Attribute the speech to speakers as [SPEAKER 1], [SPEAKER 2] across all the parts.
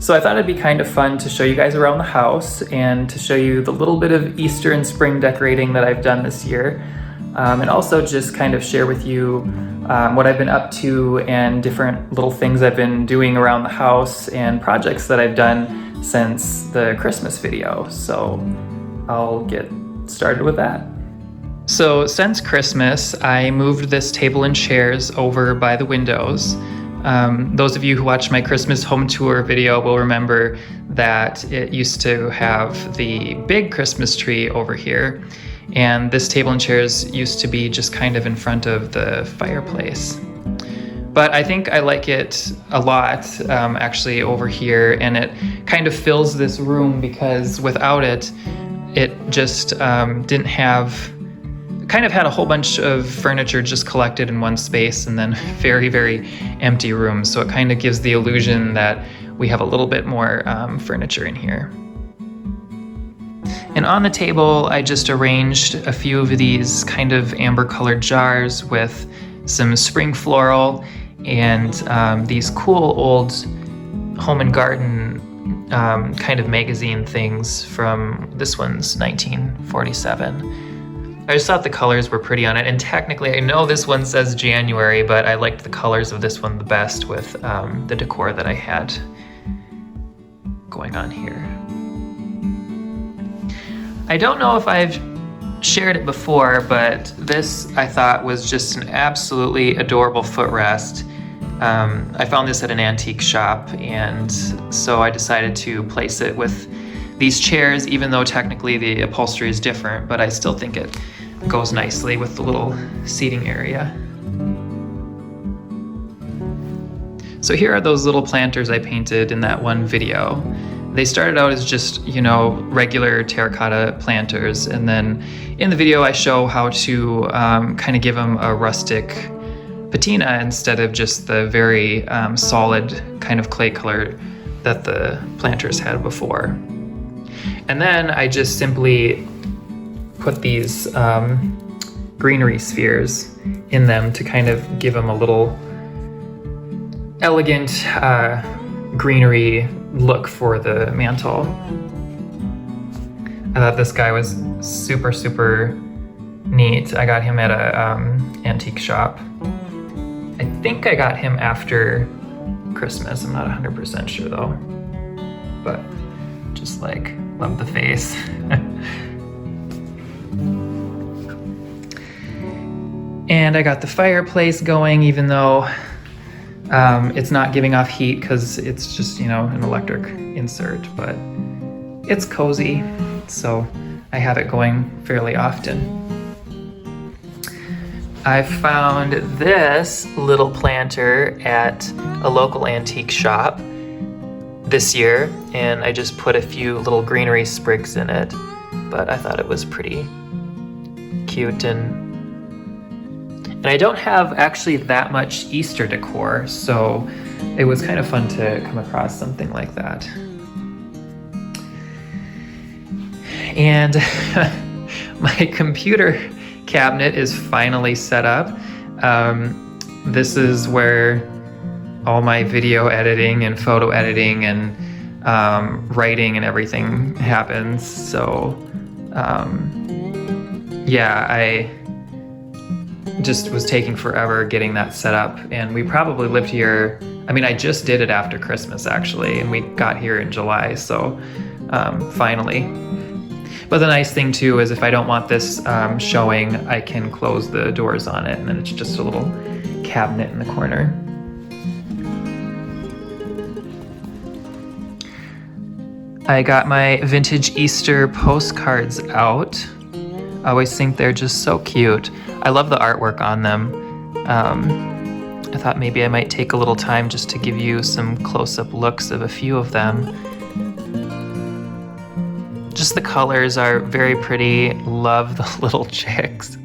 [SPEAKER 1] So I thought it'd be kind of fun to show you guys around the house and to show you the little bit of Easter and spring decorating that I've done this year. And also just kind of share with you what I've been up to and different little things I've been doing around the house and projects that I've done since the Christmas video. So I'll get started with that. So since Christmas, I moved this table and chairs over by the windows. Those of you who watched my Christmas home tour video will remember that it used to have the big Christmas tree over here, and this table and chairs used to be just kind of in front of the fireplace. But I think I like it a lot, actually, over here, and it kind of fills this room because without it, it just didn't have, kind of had a whole bunch of furniture just collected in one space and then very, very empty rooms. So it kind of gives the illusion that we have a little bit more furniture in here. And on the table, I just arranged a few of these kind of amber colored jars with some spring floral and these cool old home and garden kind of magazine things from, this one's 1947. I just thought the colors were pretty on it, and technically I know this one says January, but I liked the colors of this one the best with the decor that I had going on here. I don't know if I've shared it before, but this I thought was just an absolutely adorable footrest. I found this at an antique shop, and so I decided to place it with these chairs, even though technically the upholstery is different, but I still think it goes nicely with the little seating area. So here are those little planters I painted in that one video. They started out as just, you know, regular terracotta planters, and then in the video I show how to kind of give them a rustic patina instead of just the very solid kind of clay color that the planters had before. And then I just simply put these greenery spheres in them to kind of give them a little elegant greenery look for the mantle. I thought this guy was super, super neat. I got him at a antique shop. I think I got him after Christmas. I'm not 100% sure though, but just like, love the face. And I got the fireplace going, even though it's not giving off heat because it's just, you know, an electric insert, but it's cozy, so I have it going fairly often. I found this little planter at a local antique shop this year, and I just put a few little greenery sprigs in it, but I thought it was pretty cute, and I don't have actually that much Easter decor, so it was kind of fun to come across something like that. And my computer cabinet is finally set up. This is where all my video editing and photo editing and writing and everything happens. So yeah, I just was taking forever getting that set up, and we probably lived here, I mean, I just did it after Christmas actually, and we got here in July, so finally. But the nice thing too is if I don't want this showing, I can close the doors on it, and then it's just a little cabinet in the corner. I got my vintage Easter postcards out. I always think they're just so cute. I love the artwork on them. I thought maybe I might take a little time just to give you some close-up looks of a few of them. Just the colors are very pretty. Love the little chicks.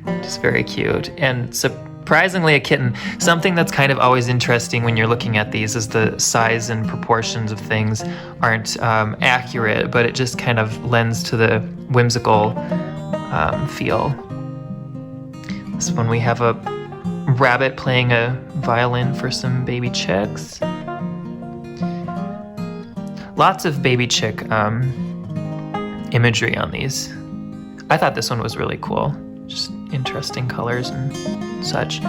[SPEAKER 1] Just very cute. And surprisingly a kitten. Something that's kind of always interesting when you're looking at these is the size and proportions of things aren't accurate, but it just kind of lends to the whimsical feel. This one we have a rabbit playing a violin for some baby chicks. lots of baby chick imagery on these. I thought this one was really cool. Just interesting colors and such.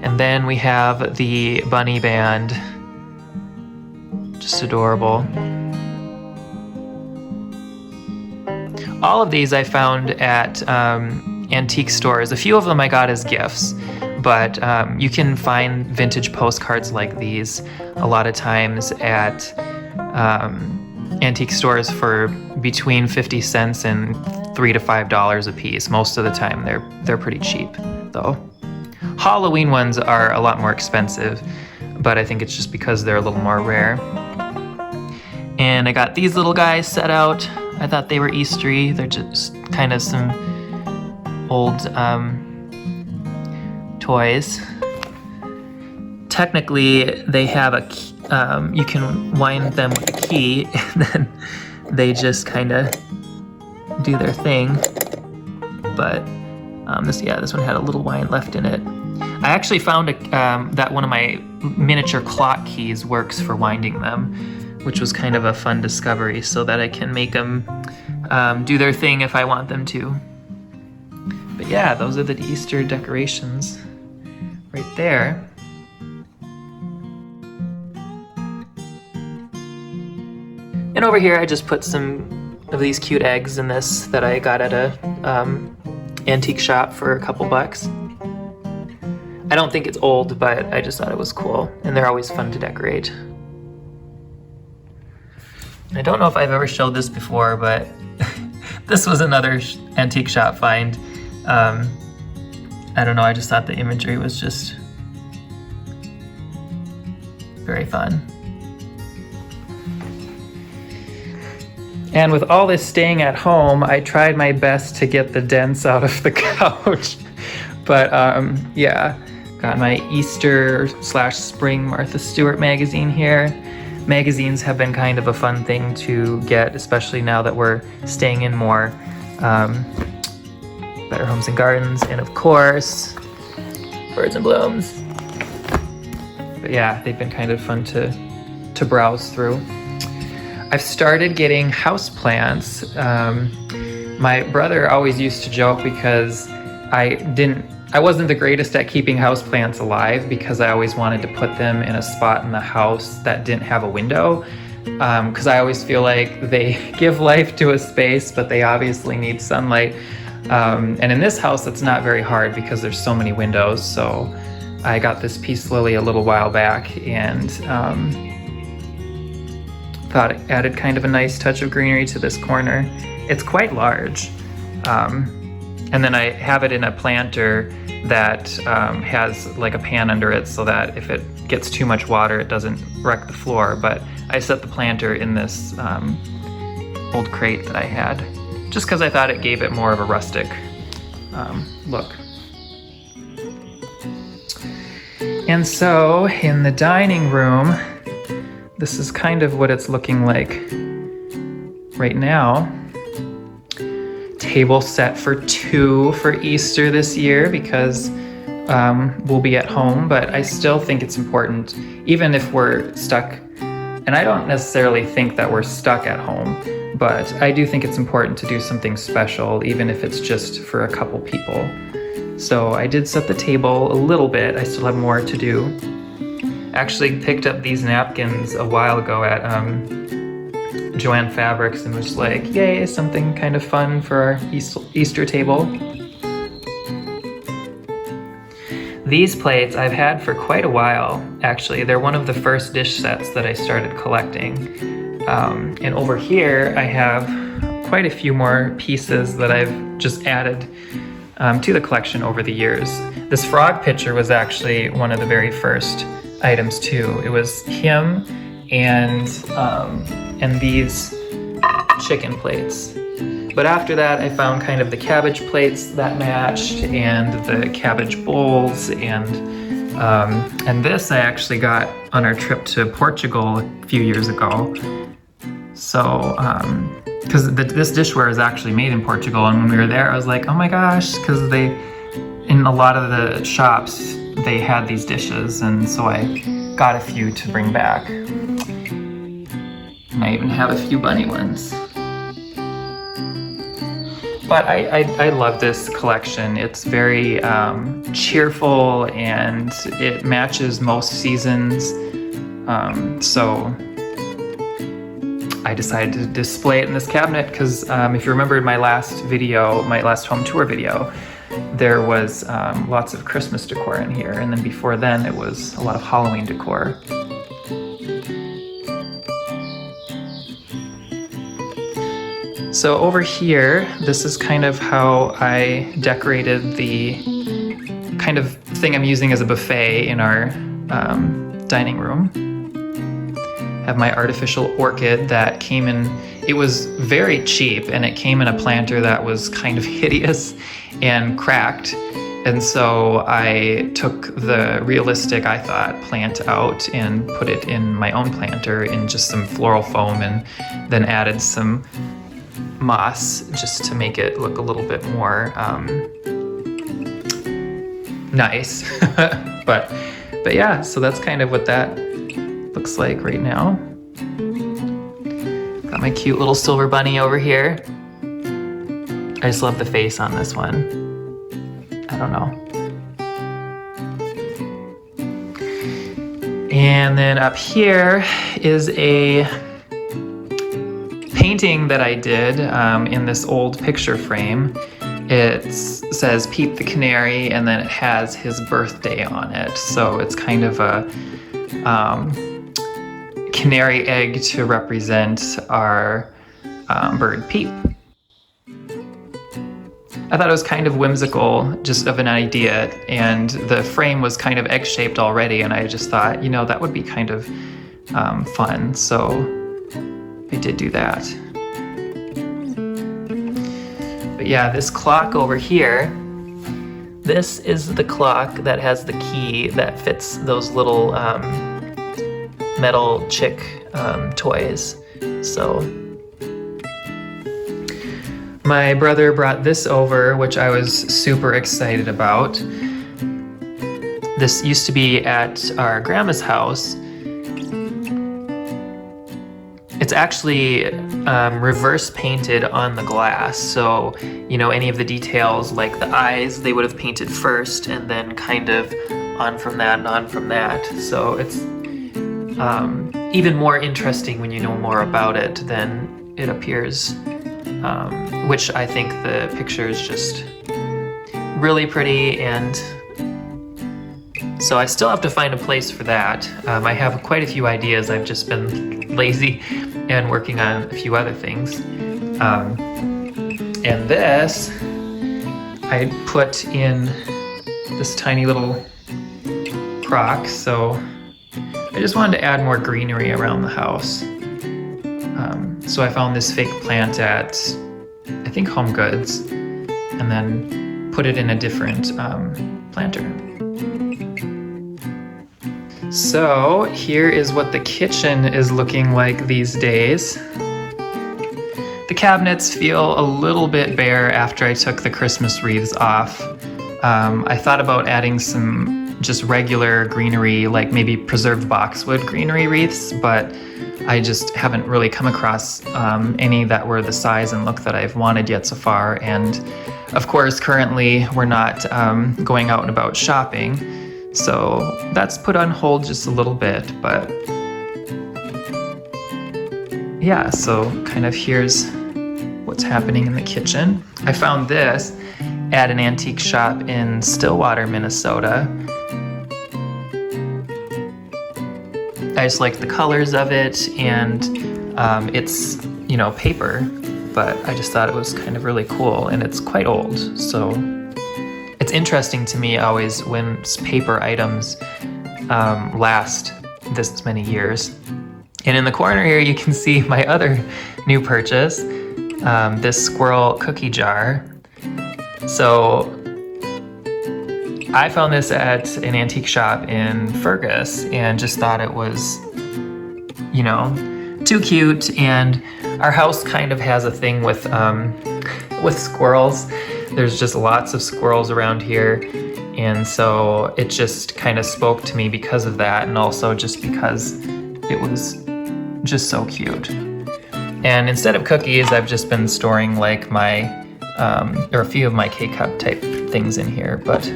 [SPEAKER 1] And then we have the bunny band. Just adorable. All of these I found at antique stores. A few of them I got as gifts, but you can find vintage postcards like these a lot of times at antique stores for between 50 cents and $3 to $5 a piece. Most of the time they're pretty cheap though. Halloween ones are a lot more expensive, but I think it's just because they're a little more rare. And I got these little guys set out. I thought they were Eastery. They're just kind of some old toys. Technically, they have a key, you can wind them with a key, and then they just kind of do their thing. But this one had a little wind left in it. I actually found that one of my miniature clock keys works for winding them, which was kind of a fun discovery, so that I can make them do their thing if I want them to. But yeah, those are the Easter decorations right there. And over here I just put some of these cute eggs in this that I got at a antique shop for a couple bucks. I don't think it's old, but I just thought it was cool, and they're always fun to decorate. I don't know if I've ever showed this before, but this was another antique shop find. I don't know, I just thought the imagery was just very fun. And with all this staying at home, I tried my best to get the dents out of the couch. But yeah, got my Easter/spring Martha Stewart magazine here. Magazines have been kind of a fun thing to get, especially now that we're staying in more. Better Homes and Gardens, and of course, Birds and Blooms. But yeah, they've been kind of fun to browse through. I've started getting houseplants. My brother always used to joke because I wasn't the greatest at keeping houseplants alive, because I always wanted to put them in a spot in the house that didn't have a window. Because I always feel like they give life to a space, but they obviously need sunlight. And in this house, it's not very hard because there's so many windows. So I got this peace lily a little while back, and thought it added kind of a nice touch of greenery to this corner. It's quite large. And then I have it in a planter that has like a pan under it, so that if it gets too much water, it doesn't wreck the floor. But I set the planter in this old crate that I had, just because I thought it gave it more of a rustic look. And so in the dining room, this is kind of what it's looking like right now. Table set for 2 for Easter this year, because we'll be at home, but I still think it's important, even if we're stuck. And I don't necessarily think that we're stuck at home, but I do think it's important to do something special, even if it's just for a couple people. So I did set the table a little bit. I still have more to do. Actually picked up these napkins a while ago at Joann Fabrics, and was like, yay, something kind of fun for our Easter table. These plates I've had for quite a while, actually. They're one of the first dish sets that I started collecting. And over here I have quite a few more pieces that I've just added to the collection over the years. This frog pitcher was actually one of the very first items too. It was him and these chicken plates. But after that, I found kind of the cabbage plates that matched, and the cabbage bowls, and this I actually got on our trip to Portugal a few years ago. So, because this dishware is actually made in Portugal, and when we were there, I was like, oh my gosh, because in a lot of the shops, they had these dishes, and so I got a few to bring back. And I even have a few bunny ones. But I love this collection. It's very cheerful and it matches most seasons. So I decided to display it in this cabinet because if you remember in my last video, my last home tour video, there was lots of Christmas decor in here. And then before then it was a lot of Halloween decor. So over here, this is kind of how I decorated the kind of thing I'm using as a buffet in our dining room. I have my artificial orchid that came in, it was very cheap and it came in a planter that was kind of hideous and cracked. And so I took the realistic, I thought, plant out and put it in my own planter in just some floral foam and then added some moss just to make it look a little bit more nice. but yeah, so that's kind of what that looks like right now. Got my cute little silver bunny over here. I just love the face on this one. I don't know. And then up here is a painting that I did in this old picture frame. It says Pete the Canary and then it has his birthday on it. So it's kind of a canary egg to represent our bird Pete. I thought it was kind of whimsical, just of an idea, and the frame was kind of egg-shaped already, and I just thought, you know, that would be kind of fun, so I did do that. But yeah, this clock over here, this is the clock that has the key that fits those little metal chick toys. So my brother brought this over, which I was super excited about. This used to be at our grandma's house. It's actually reverse painted on the glass, so you know, any of the details like the eyes, they would have painted first and then kind of on from that and on from that. So it's even more interesting when you know more about it than it appears, which I think the picture is just really pretty, and so I still have to find a place for that. I have quite a few ideas. I've just been lazy and working on a few other things. And this, I put in this tiny little crock, so I just wanted to add more greenery around the house. So I found this fake plant at, I think, Home Goods, and then put it in a different planter. So here is what the kitchen is looking like these days. The cabinets feel a little bit bare after I took the Christmas wreaths off. I thought about adding some just regular greenery, like maybe preserved boxwood greenery wreaths, but I just haven't really come across any that were the size and look that I've wanted yet so far. And of course, currently we're not going out and about shopping, so that's put on hold just a little bit. But yeah, so kind of here's what's happening in the kitchen. I found this at an antique shop in Stillwater, Minnesota. I just like the colors of it, and it's, you know, paper, but I just thought it was kind of really cool, and it's quite old, so it's interesting to me always when paper items last this many years. And in the corner here you can see my other new purchase, this Squirrel Cookie Jar. So I found this at an antique shop in Fergus and just thought it was, you know, too cute. And our house kind of has a thing with squirrels. There's just lots of squirrels around here. And so it just kind of spoke to me because of that, and also just because it was just so cute. And instead of cookies, I've just been storing like my, or a few of my K-cup type things in here. But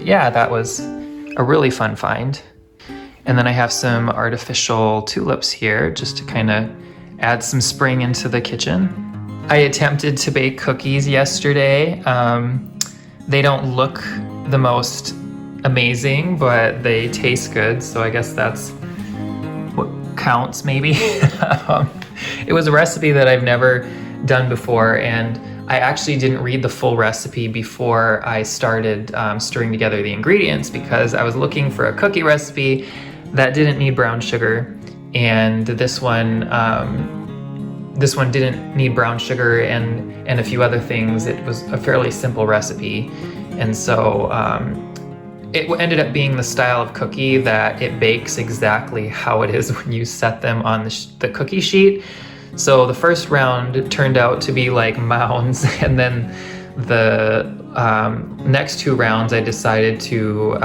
[SPEAKER 1] yeah, that was a really fun find. And then I have some artificial tulips here just to kind of add some spring into the kitchen. I attempted to bake cookies yesterday. They don't look the most amazing, but they taste good, so I guess that's what counts maybe. It was a recipe that I've never done before, and I actually didn't read the full recipe before I started stirring together the ingredients, because I was looking for a cookie recipe that didn't need brown sugar, and this one didn't need brown sugar and a few other things. It was a fairly simple recipe, and so it ended up being the style of cookie that it bakes exactly how it is when you set them on the cookie sheet. So the first round turned out to be like mounds, and then the next two rounds I decided to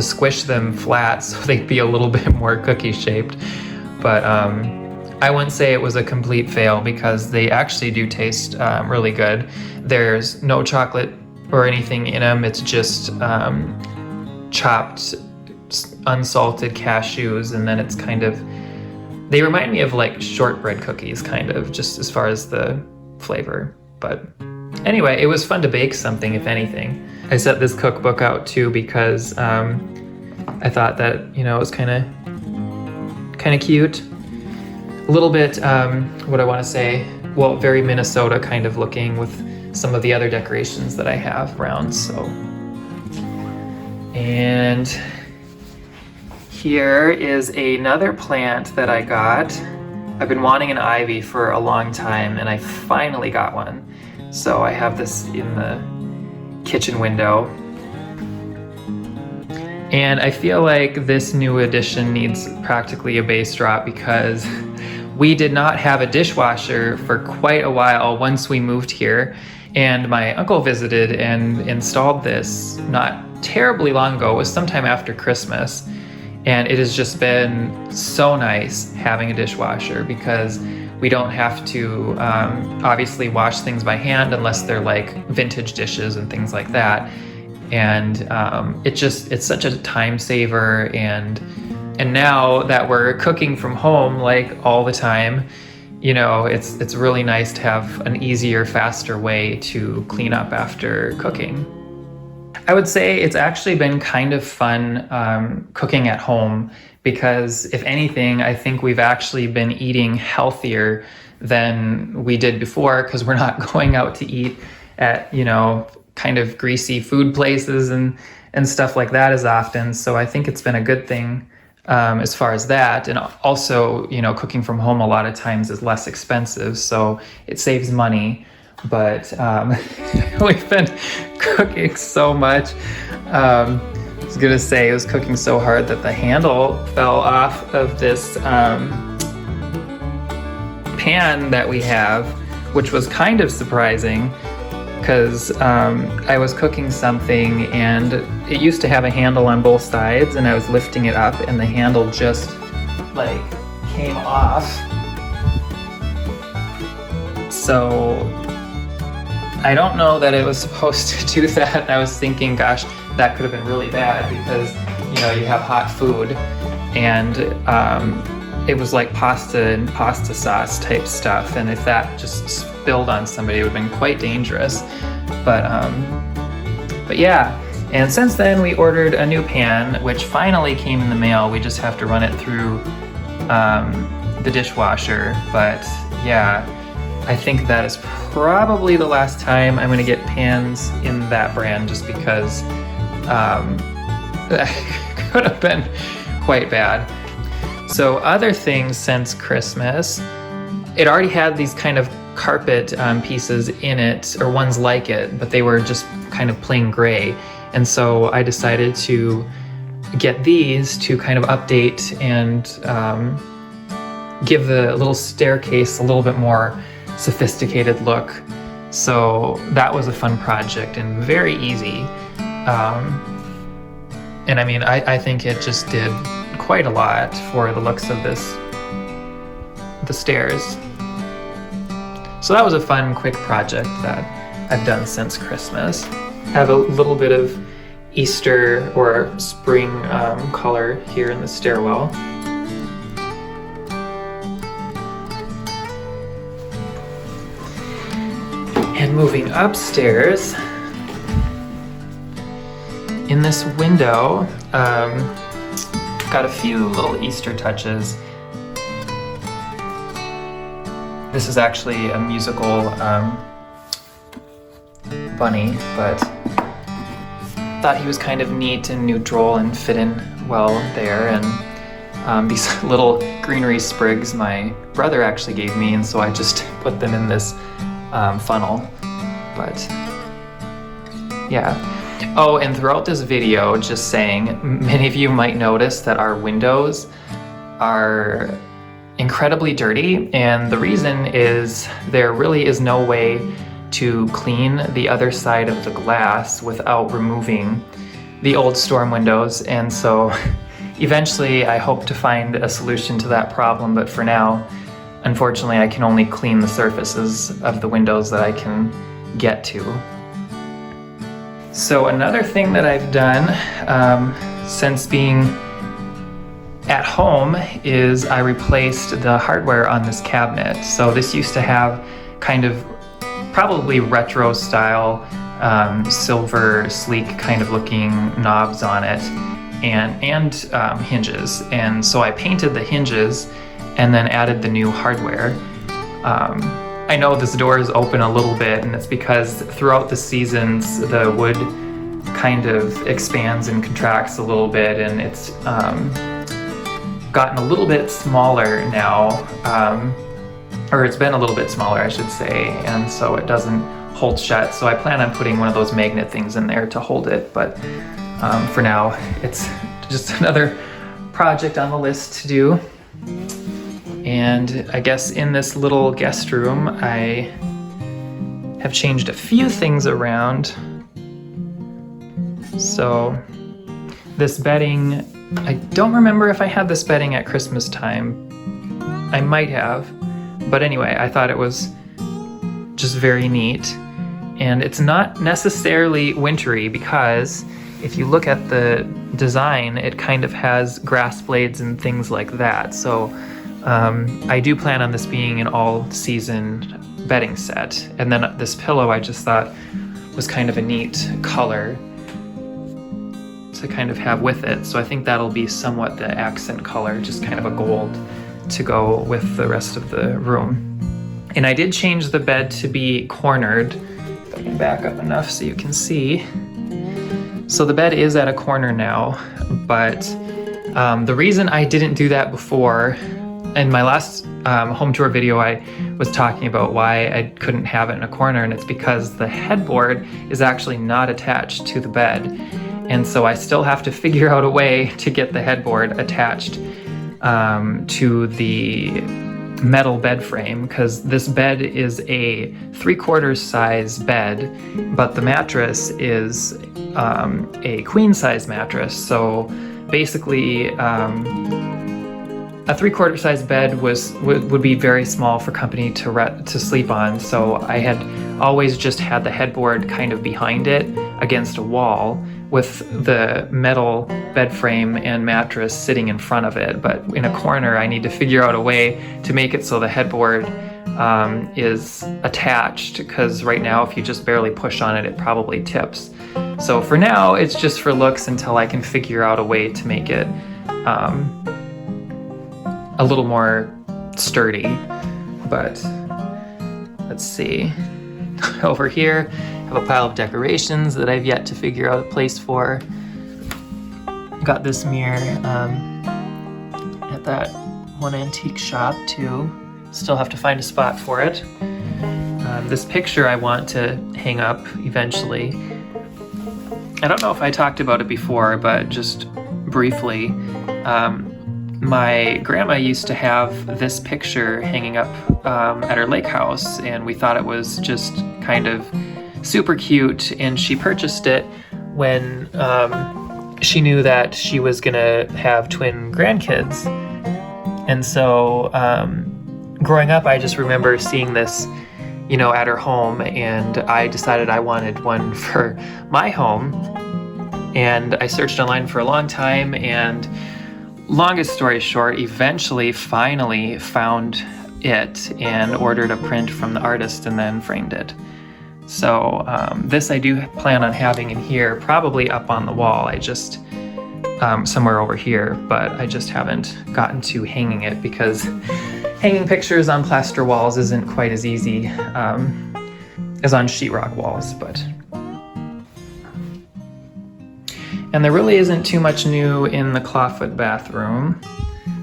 [SPEAKER 1] squish them flat so they'd be a little bit more cookie shaped. But I wouldn't say it was a complete fail, because they actually do taste really good. There's no chocolate or anything in them. It's just chopped unsalted cashews, and then it's kind of, they remind me of like shortbread cookies kind of, just as far as the flavor. But anyway, it was fun to bake something, if anything. I set this cookbook out too because I thought that, you know, it was kind of cute. A little bit, what I want to say, well, very Minnesota kind of looking with some of the other decorations that I have around, so. And here is another plant that I got. I've been wanting an ivy for a long time, and I finally got one. So I have this in the kitchen window. And I feel like this new addition needs practically a base drop, because we did not have a dishwasher for quite a while once we moved here. And my uncle visited and installed this not terribly long ago. It was sometime after Christmas. And it has just been so nice having a dishwasher, because we don't have to obviously wash things by hand unless they're like vintage dishes and things like that. And it's such a time saver. And now that we're cooking from home like all the time, you know, it's really nice to have an easier, faster way to clean up after cooking. I would say it's actually been kind of fun cooking at home, because if anything, I think we've actually been eating healthier than we did before, because we're not going out to eat at, you know, kind of greasy food places and stuff like that as often. So I think it's been a good thing as far as that. And also, you know, cooking from home a lot of times is less expensive, so it saves money. But we've been cooking so much. I was gonna say, I was cooking so hard that the handle fell off of this pan that we have, which was kind of surprising, because I was cooking something and it used to have a handle on both sides, and I was lifting it up and the handle just like came off. So I don't know that it was supposed to do that. I was thinking, gosh, that could have been really bad, because, you know, you have hot food, and it was like pasta and pasta sauce type stuff, and if that just spilled on somebody, it would have been quite dangerous. But yeah, and since then we ordered a new pan, which finally came in the mail. We just have to run it through the dishwasher. But yeah, I think that is probably the last time I'm gonna get pans in that brand, just because that could have been quite bad. So other things since Christmas, it already had these kind of carpet pieces in it, or ones like it, but they were just kind of plain gray. And so I decided to get these to kind of update and give the little staircase a little bit more sophisticated look. So that was a fun project and very easy. And I mean, I think it just did quite a lot for the looks of this the stairs. So that was a fun, quick project that I've done since Christmas. I have a little bit of Easter or spring color here in the stairwell. And moving upstairs, in this window, got a few little Easter touches. This is actually a musical bunny, but thought he was kind of neat and neutral and fit in well there. And these little greenery sprigs my brother actually gave me, and so I just put them in this funnel. But yeah. Oh, and throughout this video, just saying, many of you might notice that our windows are incredibly dirty, and the reason is there really is no way to clean the other side of the glass without removing the old storm windows. And so eventually I hope to find a solution to that problem, but for now, unfortunately, I can only clean the surfaces of the windows that I can get to. So another thing that I've done since being at home is I replaced the hardware on this cabinet. So this used to have kind of probably retro style, silver, sleek kind of looking knobs on it and hinges. And so I painted the hinges and then added the new hardware. I know this door is open a little bit, and it's because throughout the seasons the wood kind of expands and contracts a little bit, and it's gotten a little bit smaller now, or it's been a little bit smaller, I should say, and so it doesn't hold shut. So I plan on putting one of those magnet things in there to hold it, but for now it's just another project on the list to do. And I guess in this little guest room, I have changed a few things around. So this bedding, I don't remember if I had this bedding at Christmas time. I might have, but anyway, I thought it was just very neat. And it's not necessarily wintry because if you look at the design, it kind of has grass blades and things like that. So I do plan on this being an all-season bedding set. And then this pillow I just thought was kind of a neat color to kind of have with it. So I think that'll be somewhat the accent color, just kind of a gold to go with the rest of the room. And I did change the bed to be cornered. If I can back up enough so you can see. So the bed is at a corner now, but the reason I didn't do that before, in my last home tour video, I was talking about why I couldn't have it in a corner, and it's because the headboard is actually not attached to the bed. And so I still have to figure out a way to get the headboard attached to the metal bed frame, because this bed is a 3/4 size bed, but the mattress is a queen size mattress. So basically, a 3/4 size bed would be very small for company to sleep on. So I had always just had the headboard kind of behind it against a wall, with the metal bed frame and mattress sitting in front of it. But in a corner, I need to figure out a way to make it so the headboard is attached, because right now if you just barely push on it, it probably tips. So for now, it's just for looks until I can figure out a way to make it a little more sturdy. But let's see. Over here, I have a pile of decorations that I've yet to figure out a place for. Got this mirror at that one antique shop too. Still have to find a spot for it. This picture I want to hang up eventually. I don't know if I talked about it before, but just briefly, my grandma used to have this picture hanging up at her lake house, and we thought it was just kind of super cute, and she purchased it when she knew that she was gonna have twin grandkids. And so growing up, I just remember seeing this, you know, at her home, and I decided I wanted one for my home. And I searched online for a long time, and longest story short, eventually, finally found it and ordered a print from the artist and then framed it. So this I do plan on having in here, probably up on the wall. I just, somewhere over here, but I just haven't gotten to hanging it because hanging pictures on plaster walls isn't quite as easy as on sheetrock walls, but. And there really isn't too much new in the clawfoot bathroom,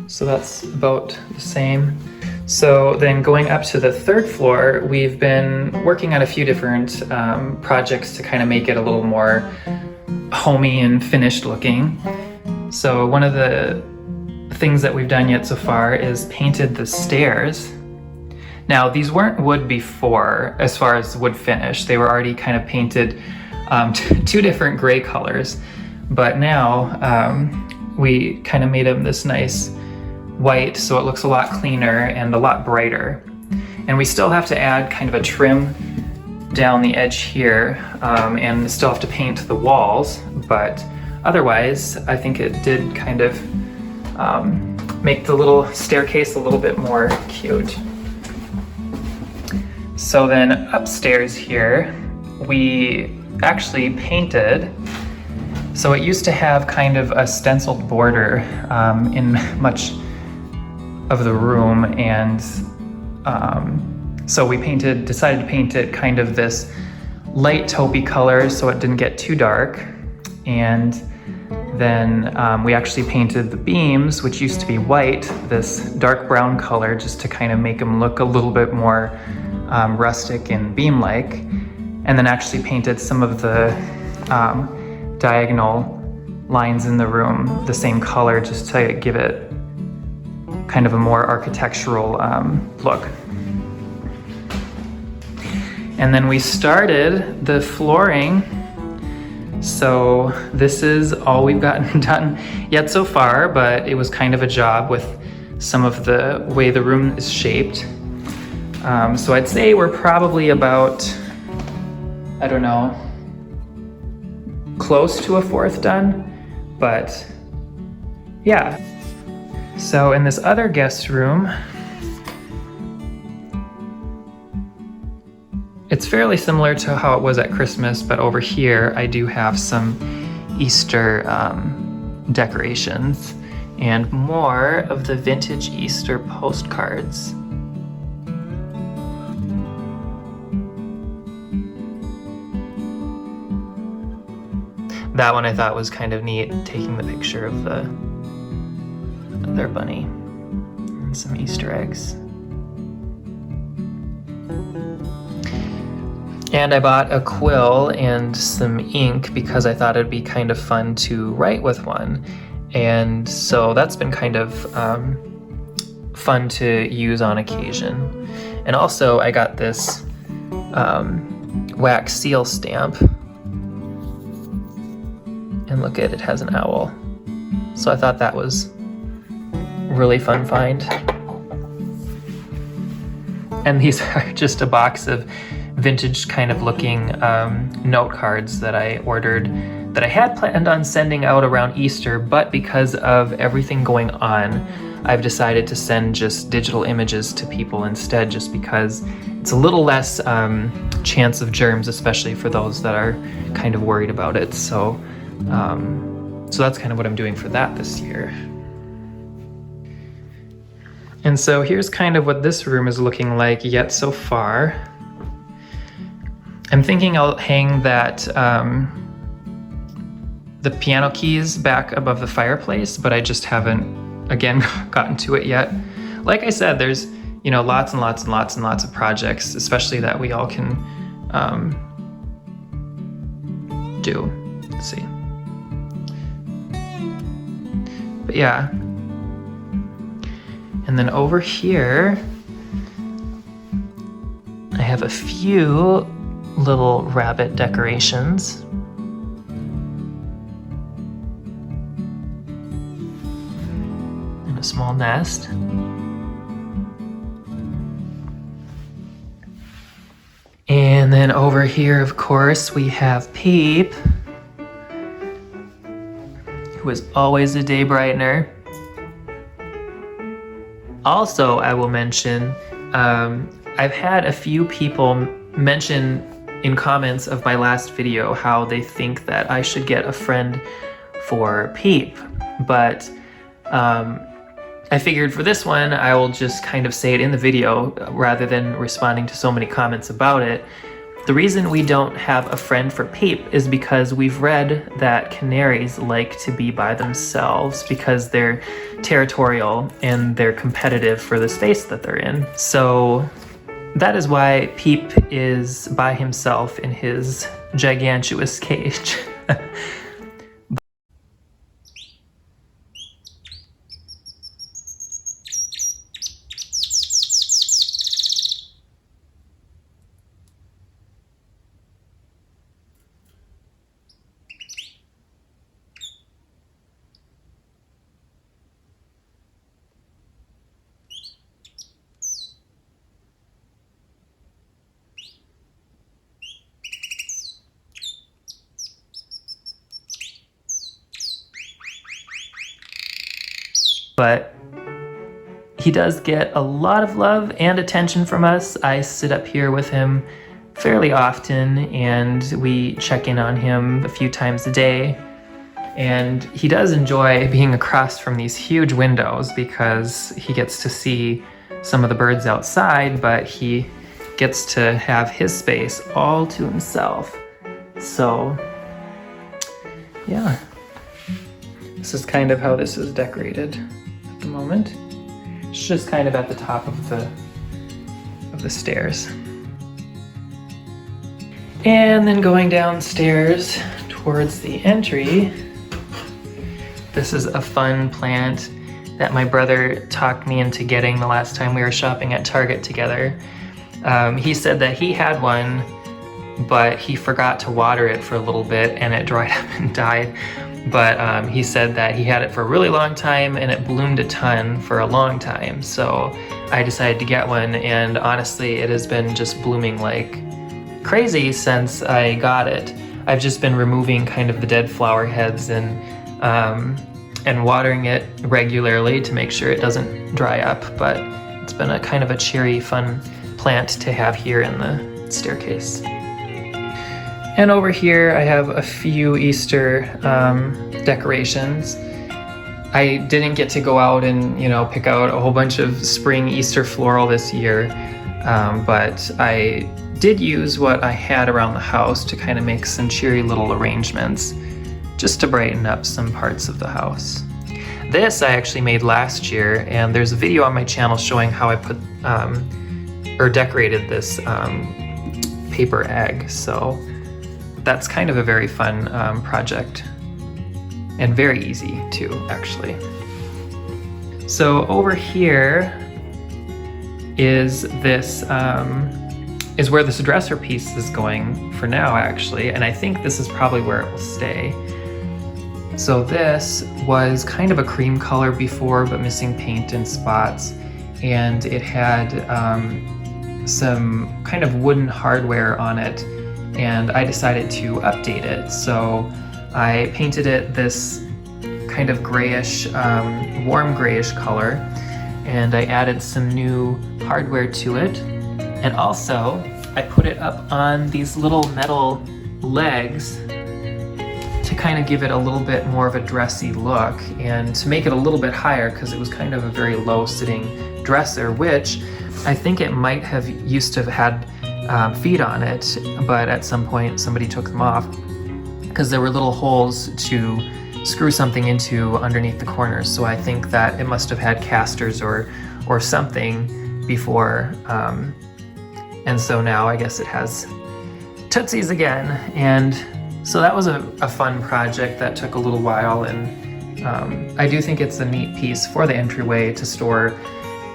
[SPEAKER 1] so that's about the same. So then going up to the third floor, we've been working on a few different projects to kind of make it a little more homey and finished looking. So one of the things that we've done yet so far is painted the stairs. Now these weren't wood before, as far as wood finish. They were already kind of painted two different gray colors. But now we kind of made them this nice white, so it looks a lot cleaner and a lot brighter. And we still have to add kind of a trim down the edge here, and still have to paint the walls, but otherwise I think it did kind of make the little staircase a little bit more cute. So then upstairs here, we actually painted. So it used to have kind of a stenciled border in much of the room, and so we decided to paint it kind of this light taupey color so it didn't get too dark. And then we actually painted the beams, which used to be white, this dark brown color, just to kind of make them look a little bit more rustic and beam-like. And then actually painted some of the diagonal lines in the room the same color, just to give it kind of a more architectural look. And then we started the flooring. So this is all we've gotten done yet so far, but it was kind of a job with some of the way the room is shaped. So I'd say we're probably about, I don't know, close to a fourth done, but yeah. So in this other guest room, it's fairly similar to how it was at Christmas, but over here I do have some Easter decorations and more of the vintage Easter postcards. That one I thought was kind of neat, taking the picture of their bunny and some Easter eggs. And I bought a quill and some ink because I thought it'd be kind of fun to write with one. And so that's been kind of fun to use on occasion. And also I got this wax seal stamp. And look at it, has an owl. So I thought that was really fun find. And these are just a box of vintage kind of looking note cards that I ordered that I had planned on sending out around Easter, but because of everything going on, I've decided to send just digital images to people instead, just because it's a little less chance of germs, especially for those that are kind of worried about it. So that's kind of what I'm doing for that this year. And so here's kind of what this room is looking like yet so far. I'm thinking I'll hang that, the piano keys back above the fireplace, but I just haven't, again, gotten to it yet. Like I said, there's, you know, lots and lots and lots and lots of projects, especially that we all can do. Let's see. But yeah. And then over here, I have a few little rabbit decorations. And a small nest. And then over here, of course, we have Peep, who is always a day brightener. Also, I will mention, I've had a few people mention in comments of my last video how they think that I should get a friend for Peep, but I figured for this one I will just kind of say it in the video rather than responding to so many comments about it. The reason we don't have a friend for Peep is because we've read that canaries like to be by themselves because they're territorial and they're competitive for the space that they're in. So that is why Peep is by himself in his gigantuous cage. But he does get a lot of love and attention from us. I sit up here with him fairly often and we check in on him a few times a day. And he does enjoy being across from these huge windows because he gets to see some of the birds outside, but he gets to have his space all to himself. So, yeah. This is kind of how this is decorated at the moment. It's just kind of at the top of the stairs. And then going downstairs towards the entry, this is a fun plant that my brother talked me into getting the last time we were shopping at Target together. He said that he had one, but he forgot to water it for a little bit and it dried up and died. But he said that he had it for a really long time and it bloomed a ton for a long time. So I decided to get one, and honestly, it has been just blooming like crazy since I got it. I've just been removing kind of the dead flower heads and watering it regularly to make sure it doesn't dry up. But it's been a kind of a cheery, fun plant to have here in the staircase. And over here I have a few Easter decorations. I didn't get to go out and, pick out a whole bunch of spring Easter floral this year, but I did use what I had around the house to kind of make some cheery little arrangements just to brighten up some parts of the house. This I actually made last year, and there's a video on my channel showing how I put or decorated this paper egg. So that's kind of a very fun project, and very easy too, actually. So over here is this is where this dresser piece is going for now, actually, and I think this is probably where it will stay. So this was kind of a cream color before, but missing paint and spots, and it had some kind of wooden hardware on it, and I decided to update it. So I painted it this kind of grayish, warm grayish color, and I added some new hardware to it. And also, I put it up on these little metal legs to kind of give it a little bit more of a dressy look and to make it a little bit higher, because it was kind of a very low sitting dresser, which I think it might have used to have had feet on it, but at some point somebody took them off because there were little holes to screw something into underneath the corners. So I think that it must have had casters or something before, and so now I guess it has tootsies again. And so that was a fun project that took a little while, and I do think it's a neat piece for the entryway to store,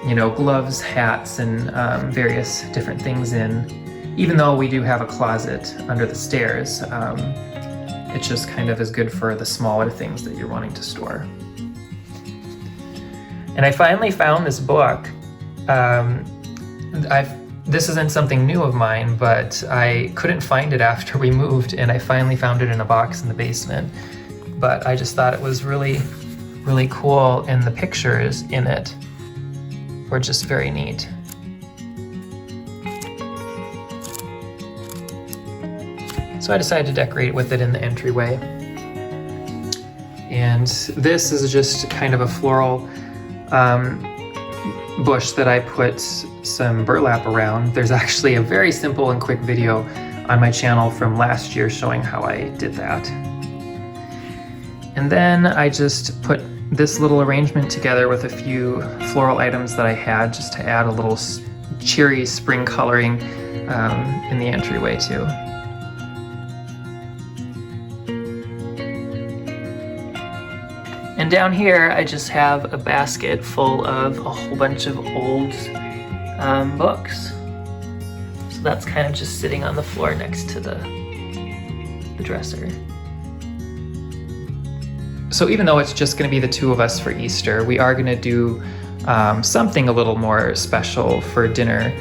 [SPEAKER 1] gloves, hats, and various different things in. Even though we do have a closet under the stairs, it just kind of is good for the smaller things that you're wanting to store. And I finally found this book. I've this isn't something new of mine, but I couldn't find it after we moved, and I finally found it in a box in the basement. But I just thought it was really, really cool, and the pictures in it were just very neat. So I decided to decorate with it in the entryway. And this is just kind of a floral bush that I put some burlap around. There's actually a very simple and quick video on my channel from last year showing how I did that. And then I just put this little arrangement together with a few floral items that I had just to add a little cheery spring coloring in the entryway too. And down here, I just have a basket full of a whole bunch of old books. So that's kind of just sitting on the floor next to the dresser. So even though it's just going to be the two of us for Easter, we are going to do something a little more special for dinner,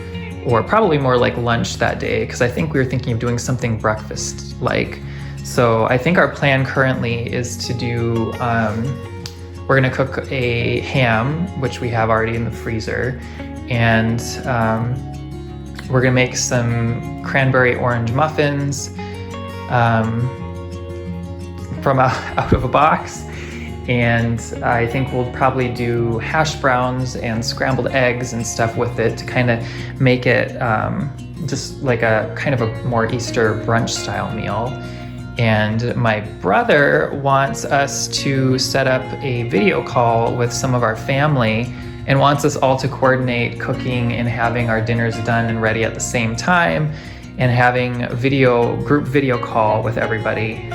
[SPEAKER 1] or probably more like lunch that day, because I think we were thinking of doing something breakfast-like. So I think our plan currently is to do, we're gonna cook a ham, which we have already in the freezer, and we're gonna make some cranberry orange muffins from out of a box. And I think we'll probably do hash browns and scrambled eggs and stuff with it to kind of make it just like a kind of a more Easter brunch style meal. And my brother wants us to set up a video call with some of our family and wants us all to coordinate cooking and having our dinners done and ready at the same time, and having a group video call with everybody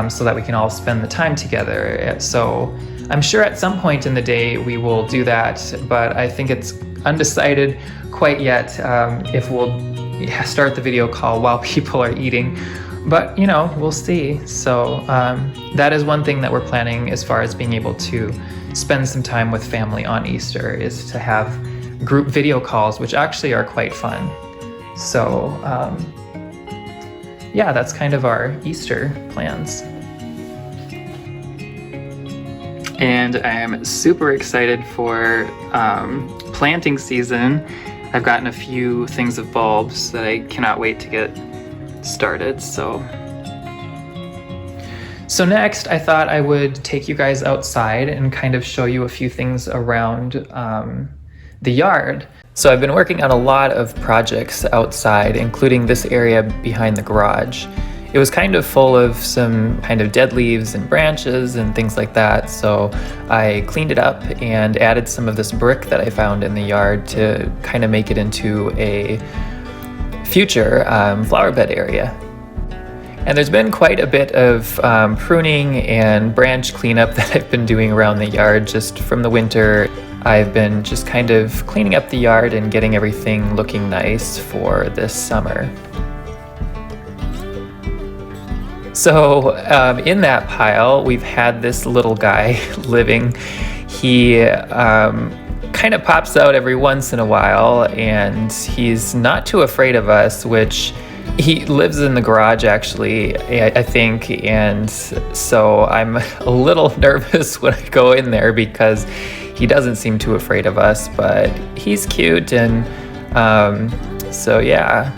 [SPEAKER 1] so that we can all spend the time together. So I'm sure at some point in the day we will do that, but I think it's undecided quite yet if we'll start the video call while people are eating. But, you know, we'll see. So that is one thing that we're planning as far as being able to spend some time with family on Easter, is to have group video calls, which actually are quite fun. So yeah, that's kind of our Easter plans. And I'm super excited for planting season. I've gotten a few things of bulbs that I cannot wait to get started. So next I thought I would take you guys outside and kind of show you a few things around the yard. So I've been working on a lot of projects outside, including this area behind the garage. It was kind of full of some kind of dead leaves and branches and things like that, so I cleaned it up and added some of this brick that I found in the yard to kind of make it into a future flower bed area. And there's been quite a bit of pruning and branch cleanup that I've been doing around the yard just from the winter. I've been just kind of cleaning up the yard and getting everything looking nice for this summer. So in that pile, we've had this little guy living. He kind of pops out every once in a while, and he's not too afraid of us, which he lives in the garage actually, I think, and so I'm a little nervous when I go in there because he doesn't seem too afraid of us, but he's cute. And so yeah.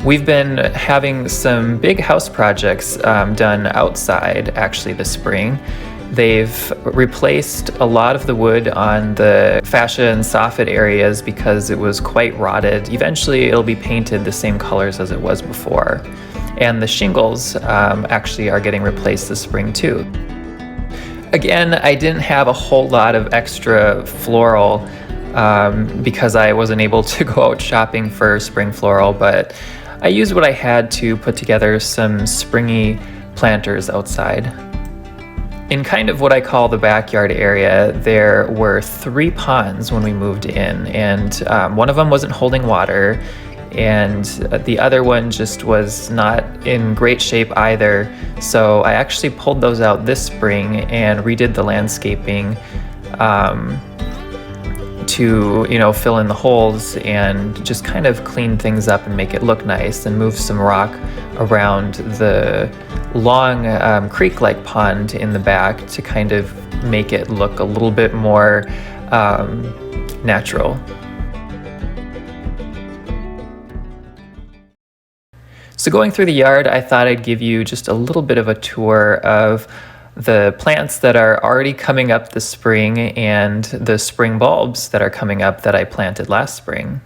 [SPEAKER 1] We've been having some big house projects done outside actually this spring. They've replaced a lot of the wood on the fascia and soffit areas because it was quite rotted. Eventually it'll be painted the same colors as it was before. And the shingles actually are getting replaced this spring too. Again, I didn't have a whole lot of extra floral because I wasn't able to go out shopping for spring floral, but I used what I had to put together some springy planters outside. In kind of what I call the backyard area, there were 3 ponds when we moved in, and one of them wasn't holding water, and the other one just was not in great shape either. So I actually pulled those out this spring and redid the landscaping to, you know, fill in the holes and just kind of clean things up and make it look nice, and move some rock around the long creek-like pond in the back to kind of make it look a little bit more natural. So going through the yard, I thought I'd give you just a little bit of a tour of the plants that are already coming up this spring and the spring bulbs that are coming up that I planted last spring.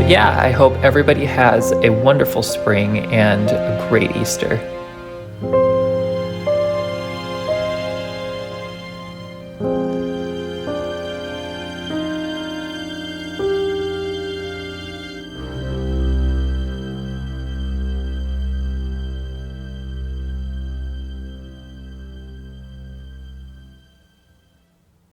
[SPEAKER 1] Yeah, I hope everybody has a wonderful spring and a great Easter.